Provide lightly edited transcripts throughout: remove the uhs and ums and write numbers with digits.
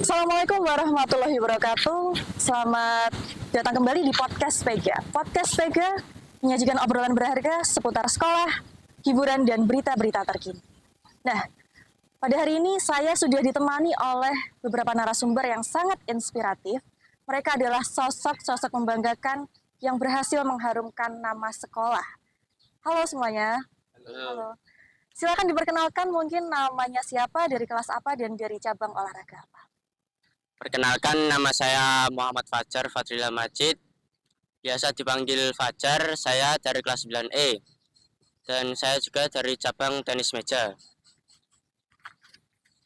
Assalamualaikum warahmatullahi wabarakatuh. Selamat datang kembali di Podcast Pega. Podcast Pega menyajikan obrolan berharga seputar sekolah, hiburan, dan berita-berita terkini. Nah, pada hari ini saya sudah ditemani oleh beberapa narasumber yang sangat inspiratif. Mereka adalah sosok-sosok membanggakan yang berhasil mengharumkan nama sekolah. Halo semuanya. Halo. Silakan diperkenalkan mungkin namanya siapa, dari kelas apa, dan dari cabang olahraga apa. Perkenalkan, nama saya Muhammad Fajar Fadrila Majid. Biasa dipanggil Fajar, saya dari kelas 9E. Dan saya juga dari cabang tenis meja.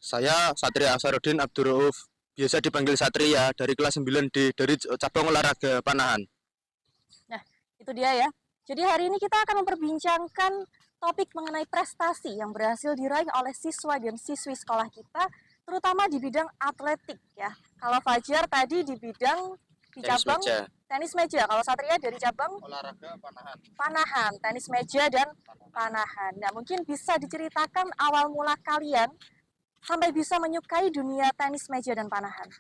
Saya Satria Asarudin Abdurrauf, biasa dipanggil Satria, dari kelas 9D, dari cabang olahraga panahan. Nah, itu dia ya. Jadi hari ini kita akan memperbincangkan topik mengenai prestasi yang berhasil diraih oleh siswa dan siswi sekolah kita, terutama di bidang atletik ya. Kalau Fajar tadi di bidang di cabang tenis meja. Kalau Satria dari cabang Olahraga panahan. Panahan, tenis meja dan panahan. Nah, mungkin bisa diceritakan awal mula kalian sampai bisa menyukai dunia tenis meja dan panahan.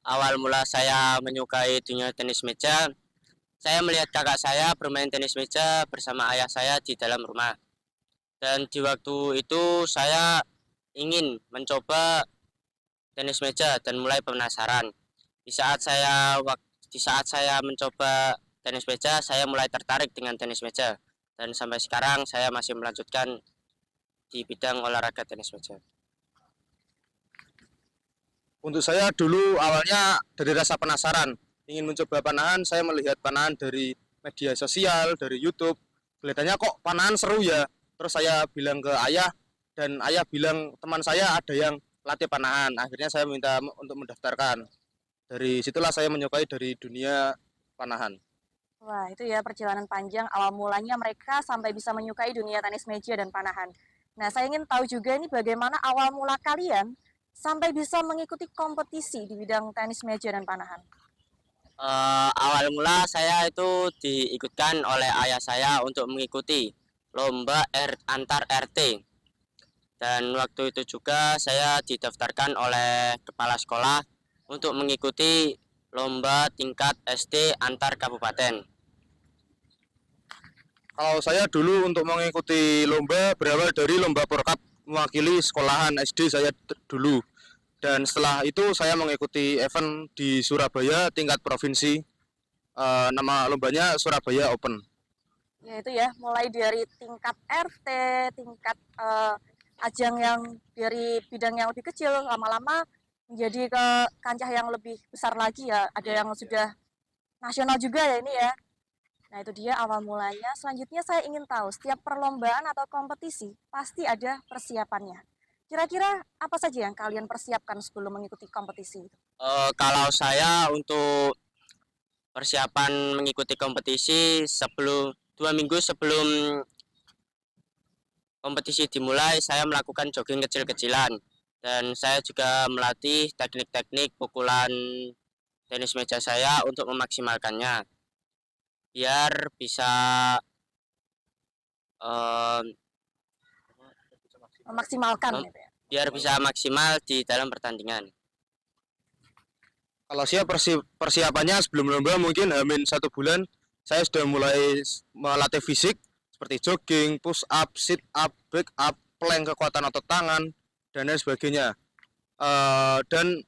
Awal mula saya menyukai dunia tenis meja, saya melihat kakak saya bermain tenis meja bersama ayah saya di dalam rumah. Dan di waktu itu saya ingin mencoba tenis meja dan mulai penasaran. Di saat saya mencoba tenis meja, saya mulai tertarik dengan tenis meja. Dan sampai sekarang saya masih melanjutkan di bidang olahraga tenis meja. Untuk saya dulu awalnya dari rasa penasaran, ingin mencoba panahan. Saya melihat panahan dari media sosial, dari YouTube. Kelihatannya kok panahan seru ya. Terus saya bilang ke ayah, dan ayah bilang teman saya ada yang latih panahan. Akhirnya saya minta untuk mendaftarkan. Dari situlah saya menyukai dari dunia panahan. Wah, itu ya perjalanan panjang awal mulanya mereka sampai bisa menyukai dunia tenis meja dan panahan. Nah, saya ingin tahu juga ini bagaimana awal mula kalian sampai bisa mengikuti kompetisi di bidang tenis meja dan panahan. Awal mula saya itu diikutkan oleh ayah saya untuk mengikuti lomba antar RT. Dan waktu itu juga saya didaftarkan oleh kepala sekolah untuk mengikuti lomba tingkat SD antar kabupaten. Kalau saya dulu untuk mengikuti lomba berawal dari lomba Porkap mewakili sekolahan SD saya dulu. Dan setelah itu saya mengikuti event di Surabaya tingkat provinsi. Nama lombanya Surabaya Open. Ya itu ya, mulai dari tingkat RT, tingkat ajang yang dari bidang yang lebih kecil, lama-lama menjadi ke kancah yang lebih besar lagi ya. Ada yang sudah nasional juga ya ini ya. Nah itu dia awal mulanya. Selanjutnya saya ingin tahu, setiap perlombaan atau kompetisi pasti ada persiapannya. Kira-kira apa saja yang kalian persiapkan sebelum mengikuti kompetisi itu? Kalau saya untuk persiapan mengikuti kompetisi 2 minggu sebelum kompetisi dimulai, saya melakukan jogging kecil-kecilan. Dan saya juga melatih teknik-teknik pukulan tenis meja saya untuk memaksimalkannya. Biar bisa Memaksimalkan gitu ya. biar bisa maksimal di dalam pertandingan. Kalau saya persiapannya sebelum lomba mungkin hamin 1 bulan saya sudah mulai melatih fisik seperti jogging, push up, sit up, back up, plank kekuatan otot tangan dan lain sebagainya. Dan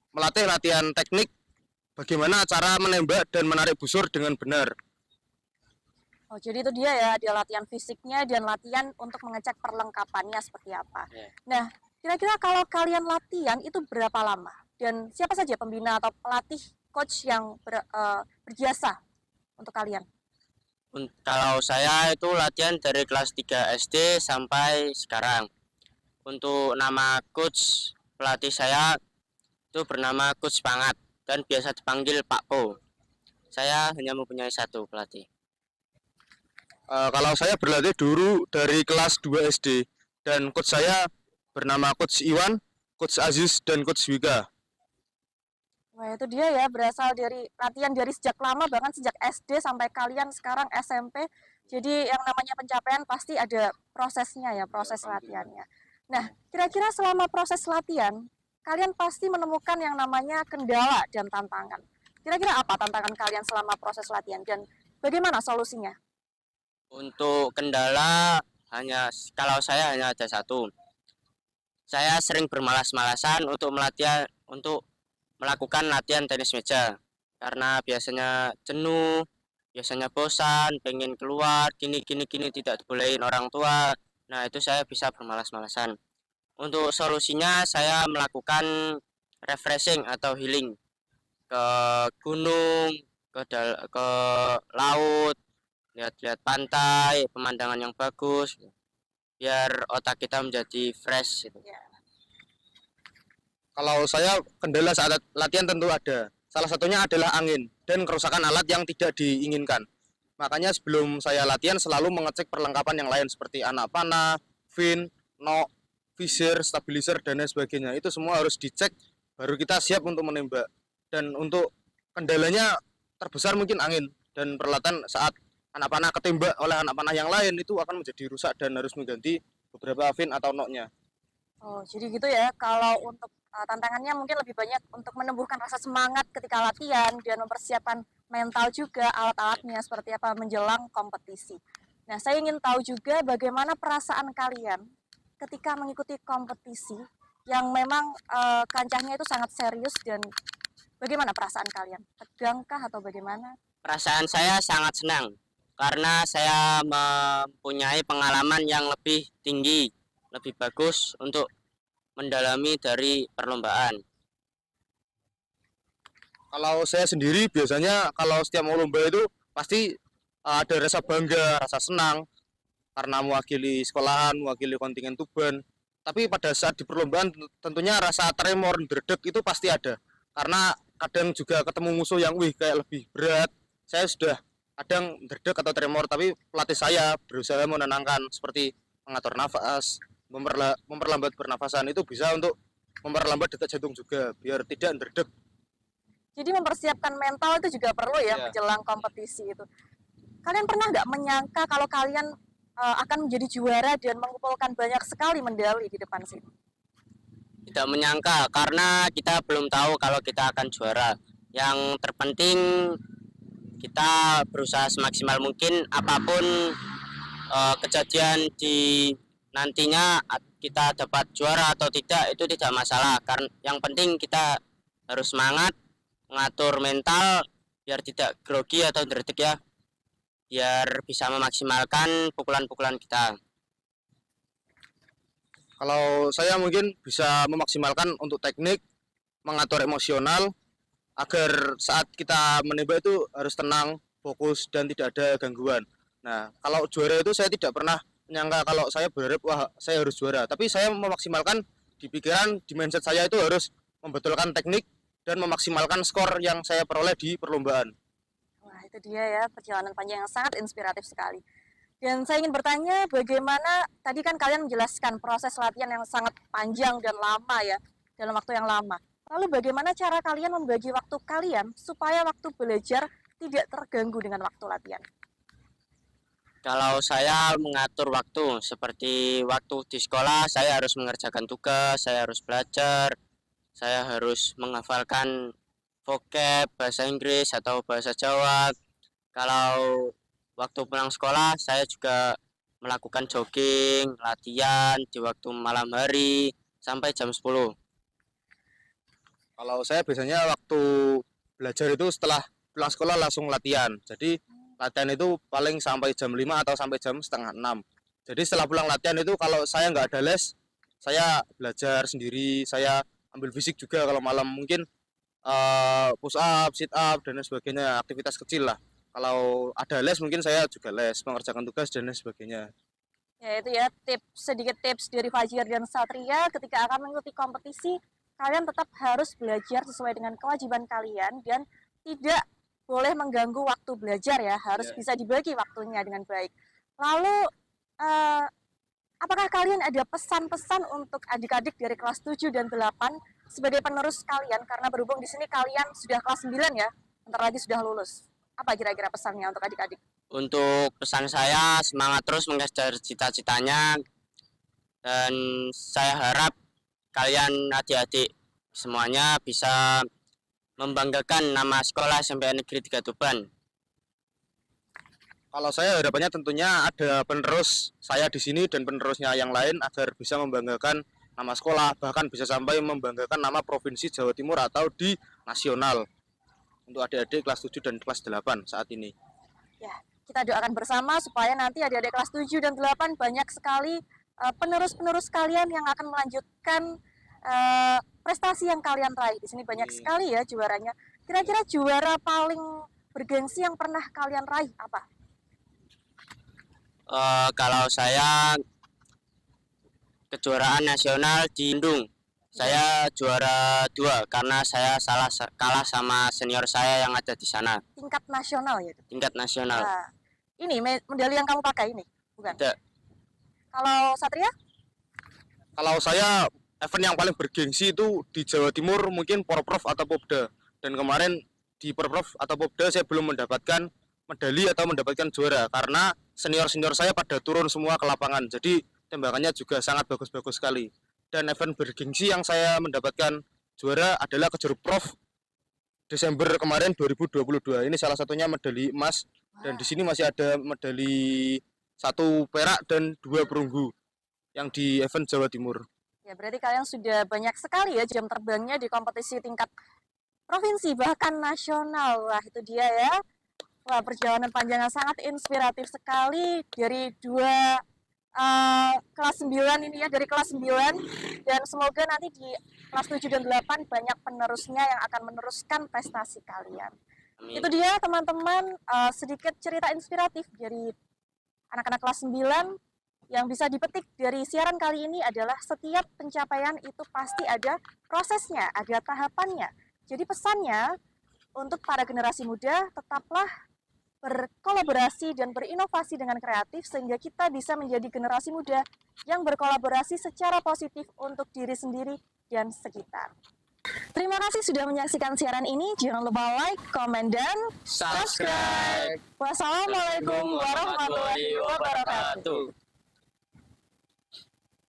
melatih latihan teknik bagaimana cara menembak dan menarik busur dengan benar. Oh, jadi itu dia ya, ada latihan fisiknya dan latihan untuk mengecek perlengkapannya seperti apa. Nah, kira-kira kalau kalian latihan itu berapa lama? Dan siapa saja pembina atau pelatih coach yang berjasa untuk kalian? Kalau saya itu latihan dari kelas 3 SD sampai sekarang. Untuk nama coach pelatih saya itu bernama Coach Pangat dan biasa dipanggil Pak Po. Saya hanya mempunyai satu pelatih. Kalau saya berlatih dulu dari kelas 2 SD dan coach saya bernama Coach Iwan, Coach Aziz dan Coach Wika. Wah itu dia ya, berasal dari latihan dari sejak lama, bahkan sejak SD sampai kalian sekarang SMP. Jadi yang namanya pencapaian pasti ada prosesnya ya, proses latihannya. Nah, kira-kira selama proses latihan, kalian pasti menemukan yang namanya kendala dan tantangan. Kira-kira apa tantangan kalian selama proses latihan dan bagaimana solusinya? Untuk kendala kalau saya hanya ada satu. Saya sering bermalas-malasan untuk melakukan latihan tenis meja karena biasanya jenuh, biasanya bosan, pengen keluar, gini tidak dibolehin orang tua. Nah, itu saya bisa bermalas-malasan. Untuk solusinya saya melakukan refreshing atau healing ke gunung, ke laut, lihat-lihat pantai, pemandangan yang bagus, biar otak kita menjadi fresh gitu. Ya. Kalau saya kendala saat latihan tentu ada. Salah satunya adalah angin dan kerusakan alat yang tidak diinginkan. Makanya sebelum saya latihan selalu mengecek perlengkapan yang lain seperti anak panah, fin, nok, visir, stabilizer dan lain sebagainya. Itu semua harus dicek baru kita siap untuk menembak. Dan untuk kendalanya terbesar mungkin angin dan peralatan saat anak panah ketembak oleh anak panah yang lain itu akan menjadi rusak dan harus mengganti beberapa fin atau noknya. Oh, jadi gitu ya. Kalau untuk tantangannya mungkin lebih banyak untuk menumbuhkan rasa semangat ketika latihan dan mempersiapkan mental juga alat-alatnya seperti apa menjelang kompetisi. Nah, saya ingin tahu juga bagaimana perasaan kalian ketika mengikuti kompetisi yang memang kancahnya itu sangat serius dan bagaimana perasaan kalian? Tegangkah atau bagaimana? Perasaan saya sangat senang karena saya mempunyai pengalaman yang lebih tinggi, lebih bagus untuk mendalami dari perlombaan. Kalau saya sendiri biasanya kalau setiap mau lomba itu pasti ada rasa bangga, rasa senang karena mewakili sekolahan, mewakili kontingen Tuban. Tapi pada saat di perlombaan tentunya rasa tremor, dredeg itu pasti ada. Karena kadang juga ketemu musuh yang kayak lebih berat. Saya sudah kadang dredeg atau tremor, tapi pelatih saya berusaha menenangkan seperti mengatur nafas, memperlambat pernafasan itu bisa untuk memperlambat detak jantung juga biar tidak dredeg. Jadi mempersiapkan mental itu juga perlu ya menjelang kompetisi itu. Kalian pernah nggak menyangka kalau kalian akan menjadi juara dan mengumpulkan banyak sekali medali di depan sini? Tidak menyangka karena kita belum tahu kalau kita akan juara. Yang terpenting kita berusaha semaksimal mungkin apapun kejadian di nantinya kita dapat juara atau tidak itu tidak masalah. Karena yang penting kita harus semangat, mengatur mental biar tidak grogi atau dredeg ya, biar bisa memaksimalkan pukulan-pukulan kita. Kalau saya mungkin bisa memaksimalkan untuk teknik, mengatur emosional agar saat kita menembak itu harus tenang, fokus dan tidak ada gangguan. Nah, kalau juara itu saya tidak pernah menyangka kalau saya berharap wah saya harus juara, tapi saya memaksimalkan di pikiran, di mindset saya itu harus membetulkan teknik dan memaksimalkan skor yang saya peroleh di perlombaan. Wah, itu dia ya perjalanan panjang yang sangat inspiratif sekali. Dan saya ingin bertanya bagaimana tadi kan kalian menjelaskan proses latihan yang sangat panjang dan lama ya, dalam waktu yang lama. Lalu bagaimana cara kalian membagi waktu kalian supaya waktu belajar tidak terganggu dengan waktu latihan? Kalau saya mengatur waktu, seperti waktu di sekolah saya harus mengerjakan tugas, saya harus belajar, saya harus menghafalkan vocab, bahasa Inggris atau bahasa Jawa. Kalau waktu pulang sekolah saya juga melakukan jogging, latihan di waktu malam hari sampai jam 10. Kalau saya biasanya waktu belajar itu setelah pulang sekolah langsung latihan. Jadi latihan itu paling sampai jam 5 atau sampai jam setengah 6. Jadi setelah pulang latihan itu kalau saya nggak ada les, saya belajar sendiri, saya ambil fisik juga kalau malam mungkin push up, sit up dan lain sebagainya, aktivitas kecil lah. Kalau ada les mungkin saya juga les, mengerjakan tugas dan lain sebagainya. Ya itu ya sedikit tips dari Fajir dan Satria ketika akan mengikuti kompetisi, kalian tetap harus belajar sesuai dengan kewajiban kalian dan tidak boleh mengganggu waktu belajar ya, harus bisa dibagi waktunya dengan baik. Lalu apakah kalian ada pesan-pesan untuk adik-adik dari kelas 7 dan 8 sebagai penerus kalian karena berhubung di sini kalian sudah kelas 9 ya, bentar lagi sudah lulus. Apa kira-kira pesannya untuk adik-adik? Untuk pesan saya semangat terus mengejar cita-citanya dan saya harap kalian adik-adik semuanya bisa membanggakan nama sekolah SMPN Negeri 3 Tuban. Kalau saya harapannya tentunya ada penerus saya di sini dan penerusnya yang lain agar bisa membanggakan nama sekolah, bahkan bisa sampai membanggakan nama Provinsi Jawa Timur atau di nasional untuk adik-adik kelas 7 dan kelas 8 saat ini. Ya, kita doakan bersama supaya nanti adik-adik kelas 7 dan 8 banyak sekali penerus-penerus kalian yang akan melanjutkan prestasi yang kalian raih. Di sini banyak sekali ya juaranya. Kira-kira juara paling bergengsi yang pernah kalian raih apa? Kalau saya kejuaraan nasional di Bandung, saya juara 2 karena saya kalah sama senior saya yang ada di sana. Tingkat nasional ya? Tingkat nasional. Nah, ini medali yang kamu pakai ini, bukan? Tidak. Kalau Satria? Kalau saya event yang paling bergengsi itu di Jawa Timur mungkin Porprov atau Popda. Dan kemarin di Porprov atau Popda saya belum mendapatkan medali atau mendapatkan juara karena senior-senior saya pada turun semua ke lapangan. Jadi tembakannya juga sangat bagus-bagus sekali. Dan event bergengsi yang saya mendapatkan juara adalah Kejur Prof Desember kemarin 2022. Ini salah satunya medali emas dan di sini masih ada medali 1 perak dan 2 perunggu yang di event Jawa Timur. Ya, berarti kalian sudah banyak sekali ya jam terbangnya di kompetisi tingkat provinsi bahkan nasional. Wah, itu dia ya. Wah, perjalanan panjang yang sangat inspiratif sekali dari kelas 9 ini ya, dari kelas 9, dan semoga nanti di kelas 7 dan 8 banyak penerusnya yang akan meneruskan prestasi kalian. Amin. Itu dia teman-teman, sedikit cerita inspiratif dari anak-anak kelas 9 yang bisa dipetik dari siaran kali ini adalah setiap pencapaian itu pasti ada prosesnya, ada tahapannya. Jadi pesannya untuk para generasi muda, tetaplah berkolaborasi dan berinovasi dengan kreatif sehingga kita bisa menjadi generasi muda yang berkolaborasi secara positif untuk diri sendiri dan sekitar. Terima kasih sudah menyaksikan siaran ini. Jangan lupa like, komen, dan subscribe. Wassalamualaikum warahmatullahi wabarakatuh.